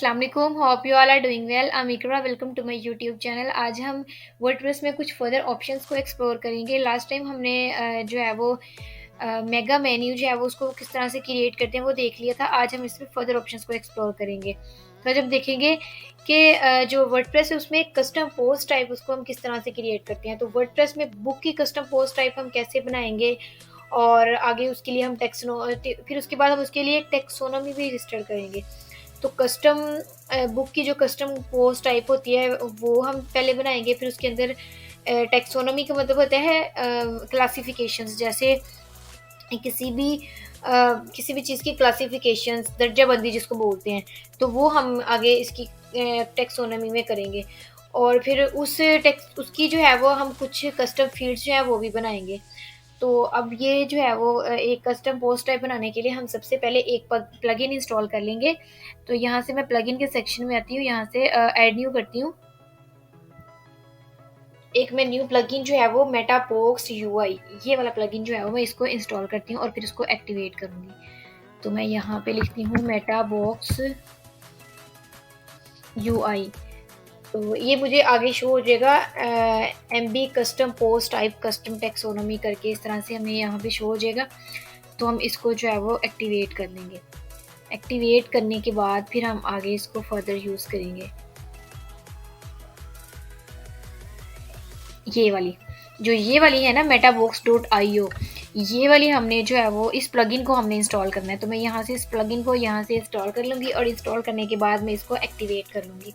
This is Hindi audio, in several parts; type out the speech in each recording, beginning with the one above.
अस्सलाम वालेकुम, hope you all are doing well. I am Iqra, welcome to my YouTube channel. आज हम वर्डप्रेस में कुछ फर्दर ऑप्शंस को एक्सप्लोर करेंगे। लास्ट टाइम हमने जो है वो मेगा मेन्यू जो है वो उसको किस तरह से क्रिएट करते हैं वो देख लिया था। आज हम इसमें फर्दर ऑप्शंस को एक्सप्लोर करेंगे। तो आज हम देखेंगे कि जो वर्डप्रेस है उसमें कस्टम पोस्ट टाइप उसको हम किस तरह से क्रिएट करते हैं। तो वर्डप्रेस में बुक की कस्टम पोस्ट टाइप हम कैसे बनाएंगे, और आगे उसके लिए हम फिर उसके बाद हम उसके लिए एक टेक्सोनोमी भी रजिस्टर करेंगे। तो कस्टम बुक की जो कस्टम पोस्ट टाइप होती है वो हम पहले बनाएंगे, फिर उसके अंदर टेक्सोनोमी का मतलब होता है क्लासिफिकेशंस। जैसे किसी भी किसी भी चीज़ की क्लासिफिकेशंस, दर्जाबंदी जिसको बोलते हैं, तो वो हम आगे इसकी टेक्सोनोमी में करेंगे। और फिर उसकी जो है वो हम कुछ कस्टम फील्ड्स जो है वो भी बनाएंगे। तो अब ये जो है वो एक कस्टम पोस्ट टाइप बनाने के लिए हम सबसे पहले एक प्लगइन इंस्टॉल कर लेंगे। तो यहाँ से मैं प्लगइन के सेक्शन में आती हूँ, यहाँ से ऐड न्यू करती हूँ। एक मैं न्यू प्लगइन जो है वो मेटाबॉक्स यूआई, ये वाला प्लगइन जो है वो मैं इसको इंस्टॉल करती हूँ और फिर इसको एक्टिवेट करूँगी। तो मैं यहाँ पे लिखती हूँ मेटाबॉक्स यूआई। तो ये मुझे आगे शो हो जाएगा MB custom post type custom taxonomy करके, इस तरह से हमें यहाँ पे शो हो जाएगा। तो हम इसको जो है वो एक्टिवेट कर लेंगे। एक्टिवेट करने के बाद फिर हम आगे इसको फर्दर यूज़ करेंगे। ये वाली है ना metabox.io, ये वाली हमने जो है वो इस प्लगइन को हमने इंस्टॉल करना है। तो मैं यहाँ से इस प्लगइन को यहाँ से इंस्टॉल कर लूँगी और इंस्टॉल करने के बाद मैं इसको एक्टिवेट कर लूँगी।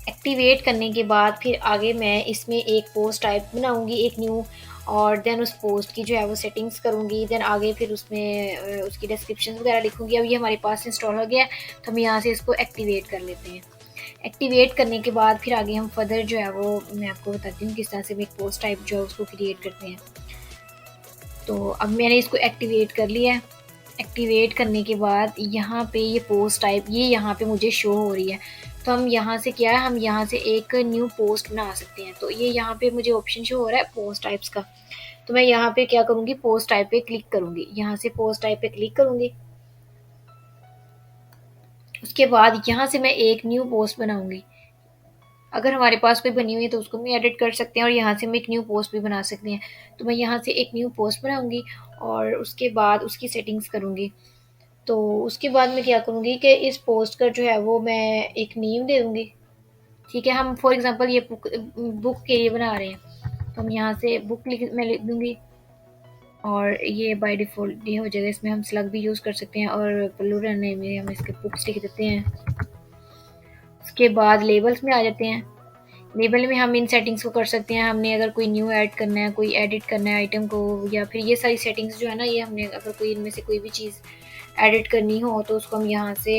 एक्टिवेट करने के बाद फिर आगे मैं इसमें एक पोस्ट टाइप बनाऊँगी, एक न्यू, और देन उस पोस्ट की जो है वो सेटिंग्स करूँगी। देन आगे फिर उसमें उसकी डिस्क्रिप्शन वगैरह लिखूँगी। अब ये हमारे पास इंस्टॉल हो गया है, तो हम यहाँ से इसको एक्टिवेट कर लेते हैं। एक्टिवेट करने के बाद फिर आगे हम फर्दर जो है वो मैं आपको बताती हूँ किस तरह से हम एक पोस्ट टाइप जो है उसको क्रिएट करते हैं। तो अब मैंने इसको एक्टिवेट कर लिया है। एक्टिवेट करने के बाद यहाँ पे ये पोस्ट टाइप ये यहाँ पे मुझे शो हो रही है। तो हम यहाँ से क्या है, हम यहाँ से एक न्यू पोस्ट बना सकते हैं। तो ये यहाँ पे मुझे ऑप्शन शो हो रहा है पोस्ट टाइप्स का। तो मैं यहाँ पे क्या करूँगी, पोस्ट टाइप पे क्लिक करूँगी। यहाँ से पोस्ट टाइप पे क्लिक करूँगी। उसके बाद यहाँ से मैं एक न्यू पोस्ट बनाऊँगी। अगर हमारे पास कोई बनी हुई है तो उसको भी एडिट कर सकते हैं, और यहाँ से हम एक न्यू पोस्ट भी बना सकते हैं। तो मैं यहाँ से एक न्यू पोस्ट बनाऊँगी और उसके बाद उसकी सेटिंग्स करूँगी। तो उसके बाद मैं क्या करूँगी कि इस पोस्ट का जो है वो मैं एक नेम दे दूँगी। ठीक है, हम फॉर एग्ज़ाम्पल ये बुक के लिए बना रहे हैं, तो हम यहाँ से बुक मैं लिख दूँगी, और ये बाय डिफ़ॉल्ट ये हो जाएगा। इसमें हम स्लग भी यूज़ कर सकते हैं, और प्लूरल में हम इसके बुक्स लिख देते हैं। उसके बाद लेबल्स में आ जाते हैं। लेबल में हम इन सेटिंग्स को कर सकते हैं। हमने अगर कोई न्यू ऐड करना है, कोई एडिट करना है आइटम को, या फिर ये सारी सेटिंग्स जो है ना, ये हमने अगर कोई इनमें से कोई भी चीज़ एडिट करनी हो तो उसको हम यहाँ से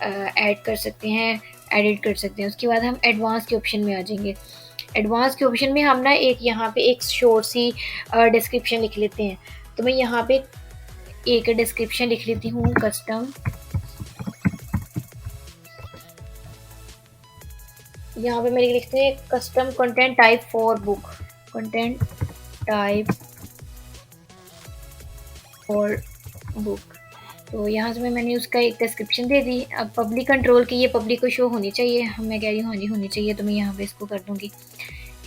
ऐड कर सकते हैं, एडिट कर सकते हैं। उसके बाद हम एडवांस के ऑप्शन में आ जाएंगे। एडवांस के ऑप्शन में हम ना एक यहाँ पे एक शॉर्ट सी डिस्क्रिप्शन लिख लेते हैं। तो मैं यहाँ पे एक डिस्क्रिप्शन लिख लेती हूँ, कस्टम। यहाँ पे मेरे लिखते हैं custom content type for book, content type for book. तो यहाँ से मैंने उसका एक डिस्क्रिप्शन दे दी। अब पब्लिक कंट्रोल की, ये पब्लिक को शो होनी चाहिए, मैं कह रही हूँ हाँ जी होनी चाहिए। तो मैं यहाँ पे इसको कर दूँगी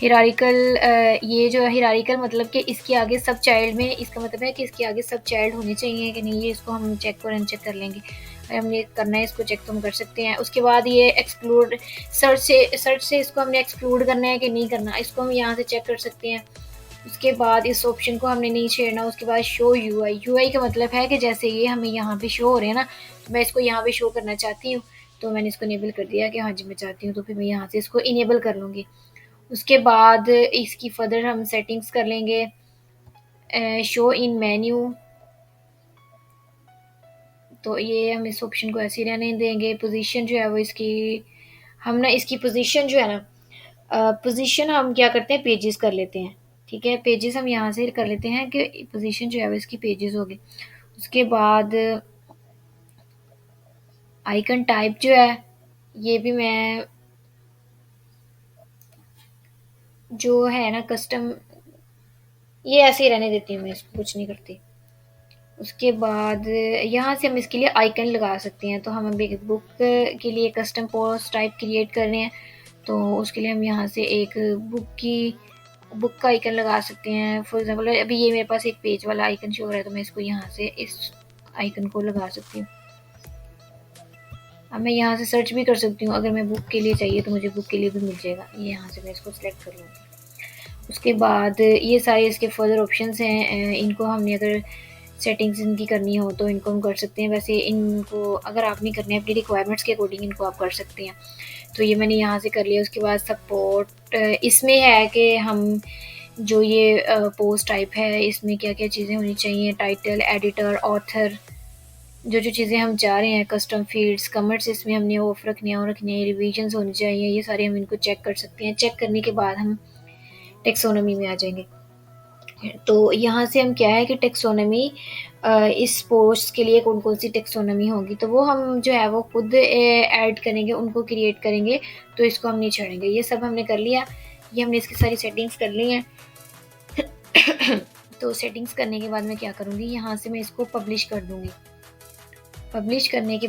हिरारिकल। ये जो है हिरारिकल मतलब कि इसके आगे सब चाइल्ड में, इसका मतलब है कि इसके आगे सब चाइल्ड होने चाहिए कि नहीं। ये इसको हम चेक और अनचेक कर लेंगे। अगर हमने करना है इसको चेक तो हम कर सकते हैं। उसके बाद ये एक्सक्लूड सर्च से इसको हमने एक्सक्लूड करना है कि नहीं करना, इसको हम यहाँ से चेक कर सकते हैं। उसके बाद इस ऑप्शन को हमने नहीं छेड़ना। उसके बाद शो यूआई का मतलब है कि जैसे ये हमें यहाँ पे शो हो रहे हैं ना, तो मैं इसको यहाँ पे शो करना चाहती हूँ। तो मैंने इसको इनेबल कर दिया कि हाँ जी मैं चाहती हूँ, तो फिर मैं यहाँ से इसको इनेबल कर लूँगी। उसके बाद इसकी फर्दर हम सेटिंग्स कर लेंगे। शो इन मेन्यू, तो ये हम इस ऑप्शन को ऐसे ही रहने देंगे। पोजीशन जो है वो इसकी, हम ना इसकी पोजीशन जो है ना, पोजीशन हम क्या करते हैं, पेजेस कर लेते हैं। ठीक है, पेजेस हम यहाँ से कर लेते हैं कि पोजीशन जो है वो इसकी पेजेस होगी। उसके बाद आइकन टाइप जो है ये भी मैं जो है ना कस्टम, ये ऐसे ही रहने देती हूँ, मैं इसको कुछ नहीं करती। उसके बाद यहाँ से हम इसके लिए आइकन लगा सकते हैं। तो हम अभी एक बुक के लिए कस्टम पोस्ट टाइप क्रिएट कर रहे हैं, तो उसके लिए हम यहाँ से एक बुक का आइकन लगा सकते हैं। फॉर एग्जांपल अभी ये मेरे पास एक पेज वाला आइकन शो हो रहा है, तो मैं इसको यहाँ से इस आइकन को लगा सकती हूँ। अब मैं यहाँ से सर्च भी कर सकती हूँ, अगर मैं बुक के लिए चाहिए तो मुझे बुक के लिए भी मिल जाएगा। ये यहाँ से मैं इसको सिलेक्ट कर लूँगी। उसके बाद ये सारे इसके फर्दर ऑप्शंस हैं, इनको हमने अगर सेटिंग्स इनकी करनी हो तो इनको हम कर सकते हैं। वैसे इनको अगर आप नहीं करने अपनी रिक्वायरमेंट्स के अकॉर्डिंग इनको आप कर सकते हैं। तो ये मैंने यहाँ से कर लिया। उसके बाद सपोर्ट इसमें है कि हम जो ये पोस्ट टाइप है इसमें क्या क्या चीज़ें होनी चाहिए, टाइटल, एडिटर, ऑथर, जो चीज़ें हम चाह रहे हैं, कस्टम फील्ड्स, कमेंट्स इसमें हमने ऑफ रखने और रखने, रिविजन्स होनी चाहिए, ये सारे हम इनको चेक कर सकते हैं। चेक करने के बाद हम टेक्सोनॉमी में आ जाएंगे। तो यहाँ से हम क्या है कि टेक्सोनॉमी इस पोस्ट के लिए कौन कौन सी टेक्सोनॉमी होगी तो वो हम जो है वो खुद ऐड करेंगे, उनको क्रिएट करेंगे। तो इसको हम नहीं छोड़ेंगे। ये सब हमने कर लिया। ये हमने इसकी सारी सेटिंग्स कर ली हैं। तो सेटिंग्स करने के बाद मैं क्या करूँगी, यहाँ से मैं इसको पब्लिश कर दूँगी। पब्लिश करने के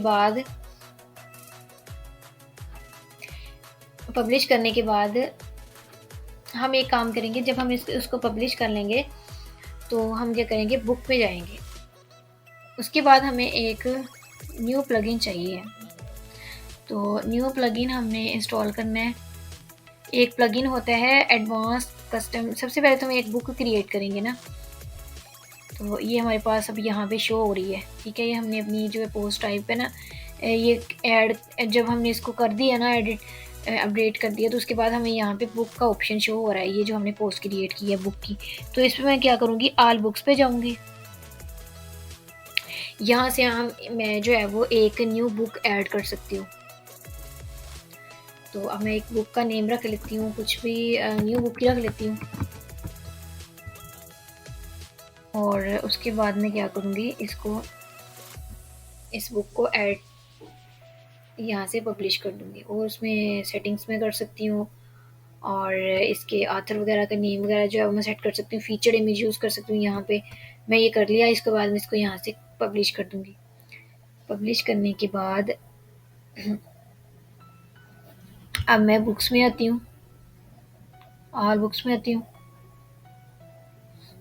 बाद हम एक काम करेंगे। जब हम उसको पब्लिश कर लेंगे तो हम क्या करेंगे, बुक पे जाएंगे। उसके बाद हमें एक न्यू प्लगइन चाहिए। तो न्यू प्लगइन हमने इंस्टॉल करना है। एक प्लगइन होता है एडवांस कस्टम। सबसे पहले तो हम एक बुक क्रिएट करेंगे ना, तो ये हमारे पास अब यहाँ पे शो हो रही है। ठीक है, ये हमने अपनी जो है पोस्ट टाइप है ना, ये ऐड जब हमने इसको कर दिया ना, एडिट अपडेट कर दिया, तो उसके बाद हमें यहाँ पे बुक का ऑप्शन शो हो रहा है। ये जो हमने पोस्ट क्रिएट की है बुक की, तो इस पर मैं क्या करूँगी, ऑल बुक्स पे जाऊँगी। यहाँ से मैं जो है वो एक न्यू बुक ऐड कर सकती हूँ। तो अब मैं एक बुक का नेम रख लेती हूँ, कुछ भी न्यू बुक ही रख लेती हूँ। और उसके बाद मैं क्या करूँगी, इस बुक को ऐड यहाँ से पब्लिश कर दूँगी। और उसमें सेटिंग्स में कर सकती हूँ, और इसके ऑथर वगैरह का नेम वगैरह जो है वो मैं सेट कर सकती हूँ। फीचर्ड इमेज यूज़ कर सकती हूँ। यहाँ पे मैं ये कर लिया। इसके बाद मैं इसको यहाँ से पब्लिश कर दूँगी। पब्लिश करने के बाद अब मैं बुक्स में आती हूँ, ऑल बुक्स में आती हूँ।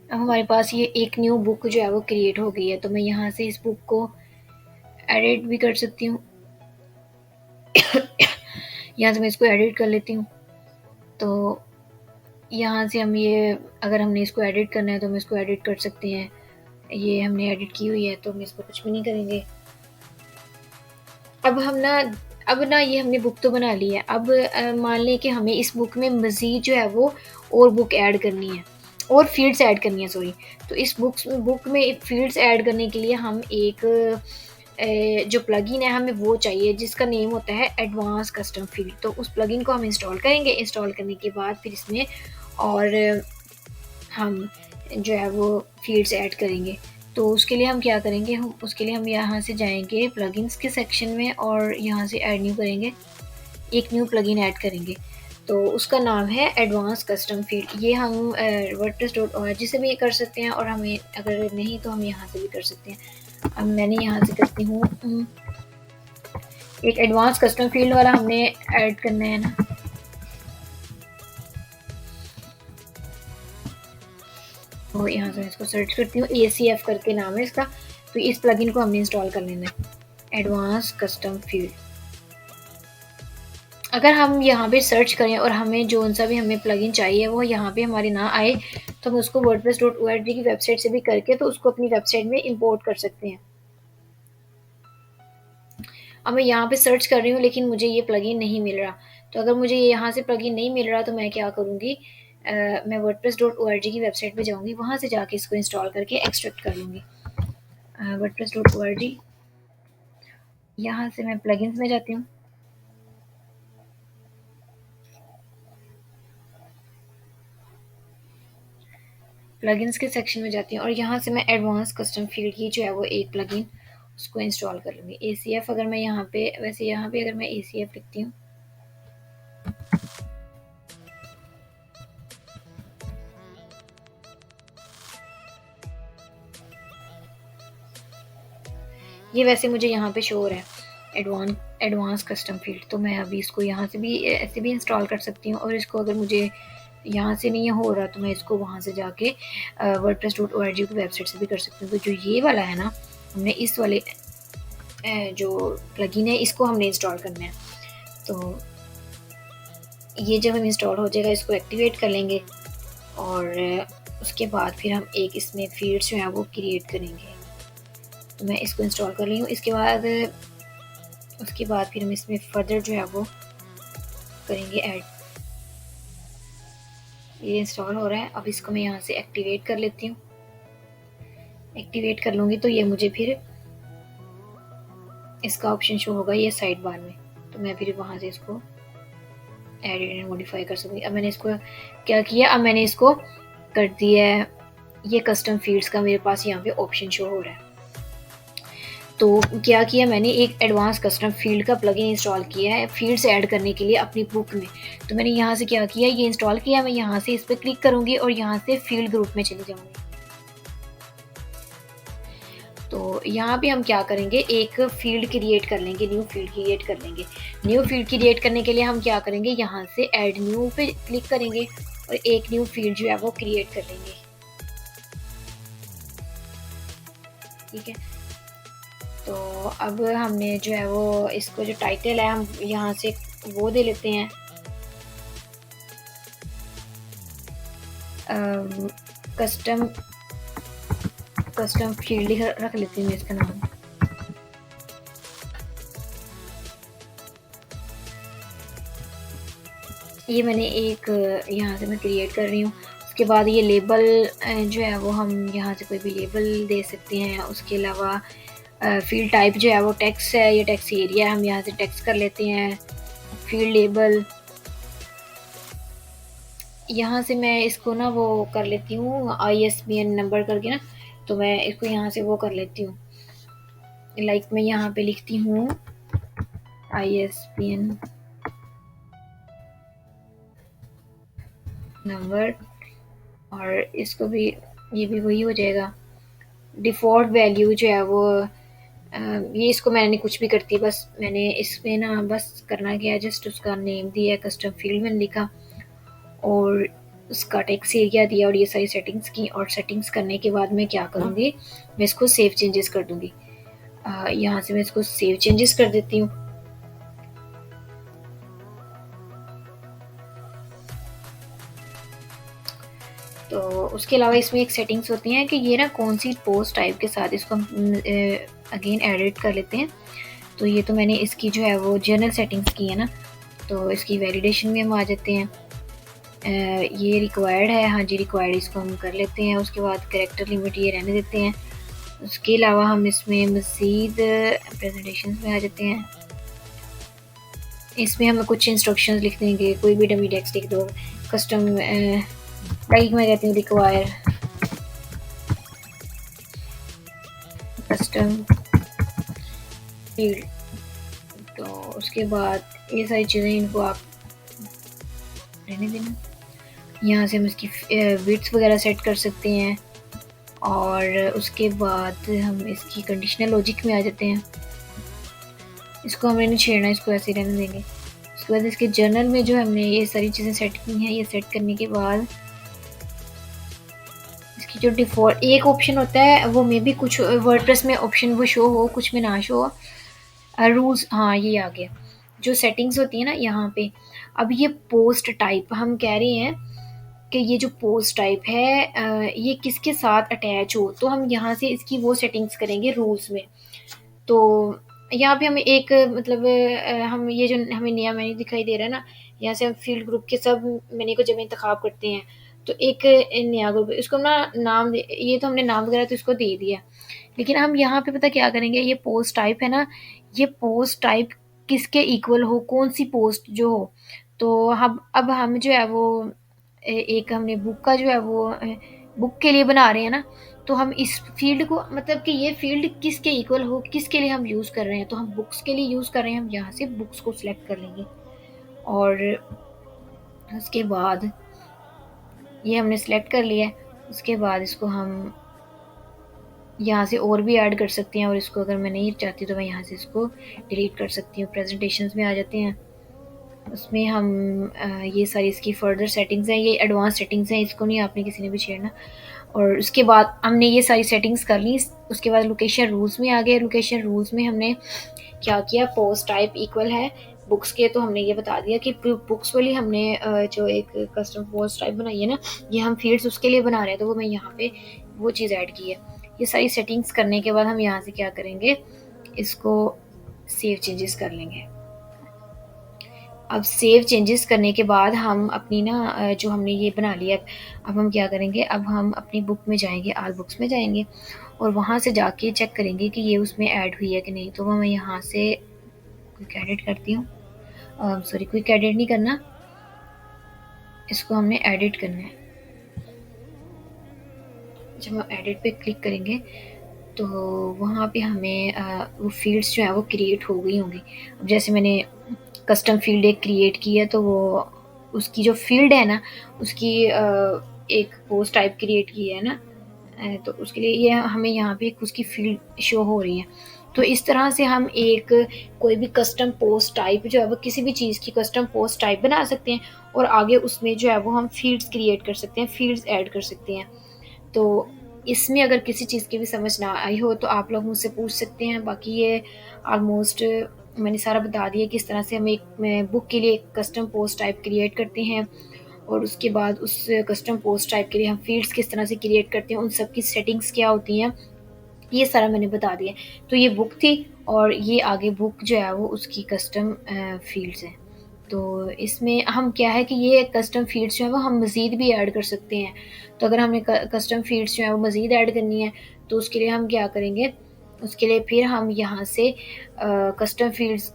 अब हमारे पास ये एक न्यू बुक जो है वो क्रिएट हो गई है। तो मैं यहाँ से इस बुक को एडिट भी कर सकती हूँ। यहाँ से मैं इसको एडिट कर लेती हूँ। तो यहाँ से हम ये, अगर हमने इसको एडिट करना है तो हम इसको एडिट कर सकते हैं। ये हमने एडिट की हुई है तो हम इस पर कुछ भी नहीं करेंगे। अब ना ये हमने बुक तो बना ली है। अब मान लें कि हमें इस बुक में मज़ीद जो है वो और बुक ऐड करनी है, और फील्ड्स ऐड करनी है, सॉरी। तो इस बुक में फील्ड्स ऐड करने के लिए हम एक जो प्लगइन है हमें वो चाहिए, जिसका नेम होता है एडवांस कस्टम फील्ड। तो उस प्लगइन को हम इंस्टॉल करेंगे। इंस्टॉल करने के बाद फिर इसमें और हम जो है वो फील्ड्स ऐड करेंगे। तो उसके लिए हम क्या करेंगे, उसके लिए हम यहाँ से जाएंगे प्लगइन्स के सेक्शन में, और यहाँ से ऐड न्यू करेंगे। एक न्यू प्लगइन ऐड करेंगे। तो उसका नाम है एडवांस कस्टम फील्ड। ये हम wordpress.org से भी कर सकते हैं, और हमें अगर नहीं तो हम यहाँ से भी कर सकते हैं। अब मैंने यहाँ से करती हूँ, एक एडवांस कस्टम फील्ड वाला हमने ऐड करना है ना। तो यहाँ से मैं इसको सर्च करती हूँ, ACF करके नाम है इसका। तो इस प्लगइन को हमने इंस्टॉल कर लेना है, एडवांस कस्टम फील्ड। अगर हम यहाँ पे सर्च करें और हमें जो सा भी हमें प्लगइन चाहिए वो यहाँ पे हमारे ना आए, तो हम उसको wordpress.org की वेबसाइट से भी करके तो उसको अपनी वेबसाइट में इंपोर्ट कर सकते हैं। अब मैं यहाँ पे सर्च कर रही हूँ लेकिन मुझे ये प्लगइन नहीं मिल रहा। तो अगर मुझे यहाँ से प्लगइन नहीं मिल रहा तो मैं क्या करूँगी, मैं wordpress.org की वेबसाइट पे जाऊँगी, वहाँ से जाके इसको इंस्टॉल करके एक्सट्रैक्ट कर लूँगी। wordpress.org, यहाँ से मैं प्लगइन्स में जाती हूँ। प्लगइन्स के सेक्शन में जाती हूँ और यहाँ से मैं एडवांस कस्टम फील्ड की जो है वो एक प्लगइन उसको इंस्टॉल कर लूँगी। ACF अगर मैं यहाँ पे, वैसे यहाँ पे अगर मैं ACF लिखती हूँ, ये वैसे मुझे यहाँ पे शो हो रहा है एडवांस कस्टम फील्ड, तो मैं अभी इसको यहाँ से भी ऐसे भी इंस्टॉल कर सकती हूँ, और इसको अगर मुझे यहाँ से नहीं हो रहा तो मैं इसको वहाँ से जाके wordpress.org की वेबसाइट से भी कर सकती हूँ। तो जो ये वाला है ना, हमने इस वाले जो प्लगइन है इसको हमने इंस्टॉल करना है। तो ये जब हम इंस्टॉल हो जाएगा इसको एक्टिवेट कर लेंगे, और उसके बाद फिर हम एक इसमें फील्ड्स जो है वो क्रिएट करेंगे। तो मैं इसको इंस्टॉल कर रही हूँ। उसके बाद फिर हम इसमें फर्दर जो है वो करेंगे ऐड। ये इंस्टॉल हो रहा है। अब इसको मैं यहाँ से एक्टिवेट कर लेती हूँ। एक्टिवेट कर लूँगी तो ये मुझे फिर इसका ऑप्शन शो होगा ये साइड बार में, तो मैं फिर वहाँ से इसको एडिट एंड मॉडिफाई कर सकूँगी। अब मैंने इसको क्या किया, अब मैंने इसको कर दिया है ये कस्टम फील्ड्स का मेरे पास यहाँ पे ऑप्शन शो हो रहा है। तो क्या किया मैंने, एक एडवांस कस्टम फील्ड का प्लगइन इंस्टॉल किया है फील्ड्स ऐड करने के लिए अपनी बुक में। तो मैंने यहाँ से क्या किया, ये इंस्टॉल किया, मैं यहाँ से इस पर क्लिक करूँगी और यहाँ से फील्ड ग्रुप में चली जाऊँगी। तो यहाँ पे हम क्या करेंगे, एक फील्ड क्रिएट कर लेंगे, न्यू फील्ड क्रिएट कर लेंगे। न्यू फील्ड क्रिएट करने के लिए हम क्या करेंगे, यहाँ से ऐड न्यू पे क्लिक करेंगे और एक न्यू फील्ड जो है वो क्रिएट कर लेंगे। ठीक है, तो अब हमने जो है वो इसको जो टाइटल है हम यहाँ से वो दे लेते हैं कस्टम फील्ड रख लेती हूँ इसका नाम। ये मैंने एक यहाँ से मैं क्रिएट कर रही हूँ। उसके बाद ये लेबल जो है वो हम यहाँ से कोई भी लेबल दे सकते हैं। उसके अलावा फील्ड टाइप जो है वो टेक्स्ट है, ये टेक्स्ट एरिया है, हम यहाँ से टेक्स्ट कर लेते हैं। फील्ड लेबल यहाँ से मैं इसको ना वो कर लेती हूँ ISBN नंबर करके ना, तो मैं इसको यहाँ से वो कर लेती हूँ। लाइक मैं यहाँ पे लिखती हूँ ISBN नंबर, और इसको भी ये भी वही हो जाएगा। डिफ़ॉल्ट वैल्यू जो है वो ये इसको मैंने कुछ भी करती, बस मैंने इसमें ना बस करना क्या है, जस्ट उसका नेम दिया, कस्टम फील्ड मैंने लिखा और उसका टेक्स्ट एरिया दिया और ये सारी सेटिंग्स की। और सेटिंग्स करने के बाद मैं क्या करूँगी, मैं इसको सेव चेंजेस कर दूँगी। यहाँ से मैं इसको सेव चेंजेस कर देती हूँ। तो उसके अलावा इसमें एक सेटिंग्स होती हैं कि ये ना कौन सी पोस्ट टाइप के साथ, इसको हम अगेन एडिट कर लेते हैं। तो ये तो मैंने इसकी जो है वो जनरल सेटिंग्स की है ना, तो इसकी वैलिडेशन में हम आ जाते हैं। ये रिक्वायर्ड है, हाँ जी रिक्वायर्ड, इसको हम कर लेते हैं। उसके बाद कैरेक्टर लिमिट ये रहने देते हैं। उसके अलावा हम इसमें मज़ीद प्रेजेंटेशन में आ जाते हैं। इसमें हमें कुछ इंस्ट्रक्शंस लिख देंगे, कोई भी डमी टेक्स्ट लिख दो। कस्टम लाइक मैं कहती हूँ रिक्वायर कस्टम फील्ड। तो उसके बाद ये सारी चीज़ें इनको आप रहने देना। यहाँ से हम इसकी विड्थ वगैरह सेट कर सकते हैं, और उसके बाद हम इसकी कंडीशनल लॉजिक में आ जाते हैं। इसको हमें नहीं छेड़ना, इसको ऐसे रहने देंगे। उसके बाद इसके जर्नल में जो हमने ये सारी चीज़ें सेट की हैं, ये सेट करने के बाद इसकी जो डिफ़ॉल्ट एक ऑप्शन होता है वो मे भी कुछ वर्डप्रेस में ऑप्शन वो शो हो, कुछ में ना शो हो। रूल्स, हाँ ये आ गया। जो सेटिंग्स होती है ना यहाँ पे, अब ये पोस्ट टाइप हम कह रहे हैं कि ये जो पोस्ट टाइप है ये किसके साथ अटैच हो, तो हम यहाँ से इसकी वो सेटिंग्स करेंगे रूल्स में। तो यहाँ पे हमें एक मतलब हम ये जो हमें नया मेन्यू दिखाई दे रहा है ना, यहाँ से हम फील्ड ग्रुप के सब मेन्यू को जब इंतखाब करते हैं तो एक नया ग्रुप, इसको ना नाम ये तो हमने नाम वगैरह तो इसको दे दिया, लेकिन हम यहाँ पे पता क्या करेंगे, ये पोस्ट टाइप है ना, ये पोस्ट टाइप किसके इक्वल हो, कौन सी पोस्ट जो हो। तो हम अब हम जो है वो एक हमने बुक का जो है वो बुक के लिए बना रहे हैं ना, तो हम इस फील्ड को मतलब कि ये फील्ड किसके इक्वल हो, किसके लिए हम यूज़ कर रहे हैं, तो हम बुक्स के लिए यूज़ कर रहे हैं। हम यहाँ से बुक्स को सिलेक्ट कर लेंगे, और उसके बाद ये हमने सेलेक्ट कर लिया है। उसके बाद इसको हम यहाँ से और भी ऐड कर सकते हैं, और इसको अगर मैं नहीं चाहती तो मैं यहाँ से इसको डिलीट कर सकती हूँ। प्रेजेंटेशंस में आ जाते हैं, उसमें हम ये सारी इसकी फर्दर सेटिंग्स हैं, ये एडवांस सेटिंग्स हैं, इसको नहीं आपने किसी ने भी छेड़ना। और उसके बाद हमने ये सारी सेटिंग्स कर ली। उसके बाद लोकेशन रूल्स में आ गए। लोकेशन रूल्स में हमने क्या किया, पोस्ट टाइप इक्वल है बुक्स के, तो हमने ये बता दिया कि बुक्स वाली हमने जो एक कस्टम पोस्ट टाइप बनाई है ना, ये हम फील्ड्स उसके लिए बना रहे हैं, तो वो मैं यहाँ पे वो चीज़ ऐड की है। ये सारी सेटिंग्स करने के बाद हम यहाँ से क्या करेंगे, इसको सेव चेंजेस कर लेंगे। अब सेव चेंजेस करने के बाद हम अपनी ना जो हमने ये बना लिया, अब हम क्या करेंगे, अब हम अपनी बुक में जाएंगे, आल बुक्स में जाएंगे, और वहाँ से जाके चेक करेंगे कि ये उसमें ऐड हुई है कि नहीं। तो वो मैं यहाँ से क्विक एडिट करती हूँ, सॉरी क्विक एडिट नहीं करना, इसको हमने एडिट करना है। जब हम एडिट पे क्लिक करेंगे तो वहाँ पे हमें वो फील्ड्स जो है वो क्रिएट हो गई होंगी। अब जैसे मैंने कस्टम फील्ड एक क्रिएट की है, तो वो उसकी जो फील्ड है ना, उसकी एक पोस्ट टाइप क्रिएट की है ना, तो उसके लिए ये हमें यहाँ पे उसकी फील्ड शो हो रही है। तो इस तरह से हम एक कोई भी कस्टम पोस्ट टाइप जो है वो किसी भी चीज़ की कस्टम पोस्ट टाइप बना सकते हैं, और आगे उसमें जो है वो हम फील्ड्स क्रिएट कर सकते हैं, फील्ड्स ऐड कर सकते हैं। तो इसमें अगर किसी चीज़ की भी समझ ना आई हो तो आप लोग मुझसे पूछ सकते हैं। बाकी ये ऑलमोस्ट मैंने सारा बता दिया किस तरह से हम एक बुक के लिए कस्टम पोस्ट टाइप क्रिएट करते हैं, और उसके बाद उस कस्टम पोस्ट टाइप के लिए हम फील्ड्स किस तरह से क्रिएट करते हैं, उन सब की सेटिंग्स क्या होती हैं, ये सारा मैंने बता दिया। तो ये बुक थी, और ये आगे बुक जो है वो उसकी कस्टम फील्ड्स हैं। तो इसमें हम क्या है कि ये कस्टम फील्ड्स जो है वो हम मज़ीद भी ऐड कर सकते हैं। तो अगर हमें कस्टम फील्ड्स जो है वो मज़ीद ऐड करनी है, तो उसके लिए हम क्या करेंगे, उसके लिए फिर हम यहाँ से कस्टम फील्ड्स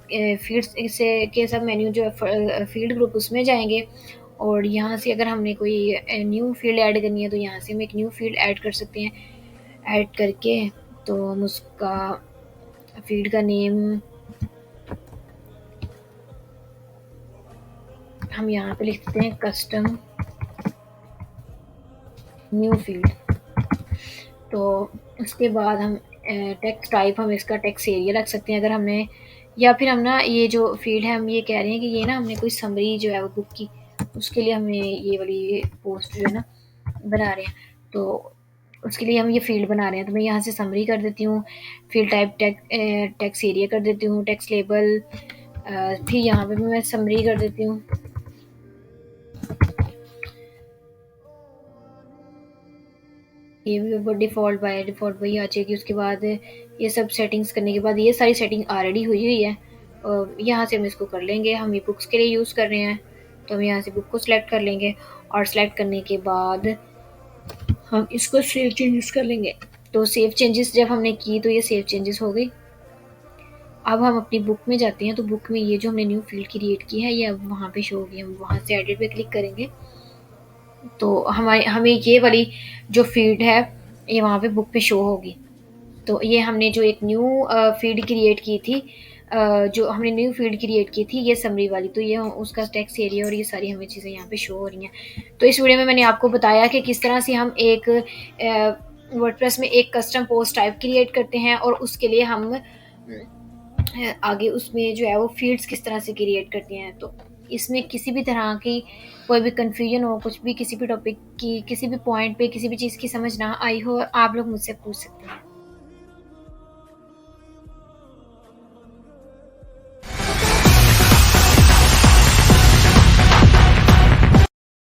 से के सब मेन्यू जो है फील्ड ग्रुप उसमें जाएंगे, और यहाँ से अगर हमने कोई न्यू फील्ड ऐड करनी है तो यहाँ से हम एक न्यू फील्ड ऐड कर सकते हैं। ऐड करके तो हम उसका फील्ड का नेम हम यहाँ पे लिख देते हैं कस्टम न्यू फील्ड। तो उसके बाद हम टेक्स्ट टाइप हम इसका टेक्स्ट एरिया रख सकते हैं अगर हमने, या फिर हम ना ये जो फील्ड है हम ये कह रहे हैं कि ये ना हमने कोई समरी जो है वो बुक की, उसके लिए हमें ये वाली पोस्ट जो है ना बना रहे हैं, तो उसके लिए हम ये फील्ड बना रहे हैं। तो मैं यहाँ से समरी कर देती हूँ, फील्ड टाइप टेक्स्ट एरिया कर देती हूँ, टेक्स्ट लेबल, फिर यहाँ पे मैं समरी कर देती हूँ। ये भी डिफ़ॉल्ट बाय डिफ़ॉल्ट वही आ जाएगी। उसके बाद ये सब सेटिंग्स करने के बाद ये सारी सेटिंग ऑलरेडी हुई है, यहाँ से हम इसको कर लेंगे। हम ये बुक्स के लिए यूज़ कर रहे हैं, तो हम यहाँ से बुक को सिलेक्ट कर लेंगे, और सिलेक्ट करने के बाद हम इसको सेव चेंजेस कर लेंगे। तो सेव चेंजेस जब हमने की तो ये सेव चेंजेस हो गई। अब हम अपनी बुक में जाते हैं, तो बुक में ये जो हमने न्यू फील्ड क्रिएट की है ये अब वहाँ पे शो होगी। हम वहाँ से एडिट पे क्लिक करेंगे तो हमें ये वाली जो फील्ड है ये वहाँ पे बुक पे शो होगी। तो ये हमने जो एक न्यू फील्ड क्रिएट की थी, जो हमने न्यू फील्ड क्रिएट की थी ये समरी वाली, तो ये उसका टेक्स्ट एरिया और ये सारी हमें चीज़ें यहाँ पे शो हो रही हैं। तो इस वीडियो में मैंने आपको बताया कि किस तरह से हम एक वर्डप्रेस में एक कस्टम पोस्ट टाइप क्रिएट करते हैं, और उसके लिए हम आगे उसमें जो है वो फील्ड्स किस तरह से क्रिएट करते हैं। तो इसमें किसी भी तरह की कोई भी कन्फ्यूजन हो, कुछ भी किसी भी टॉपिक की किसी भी पॉइंट पे किसी भी चीज़ की समझ ना आई हो, आप लोग मुझसे पूछ सकते हैं।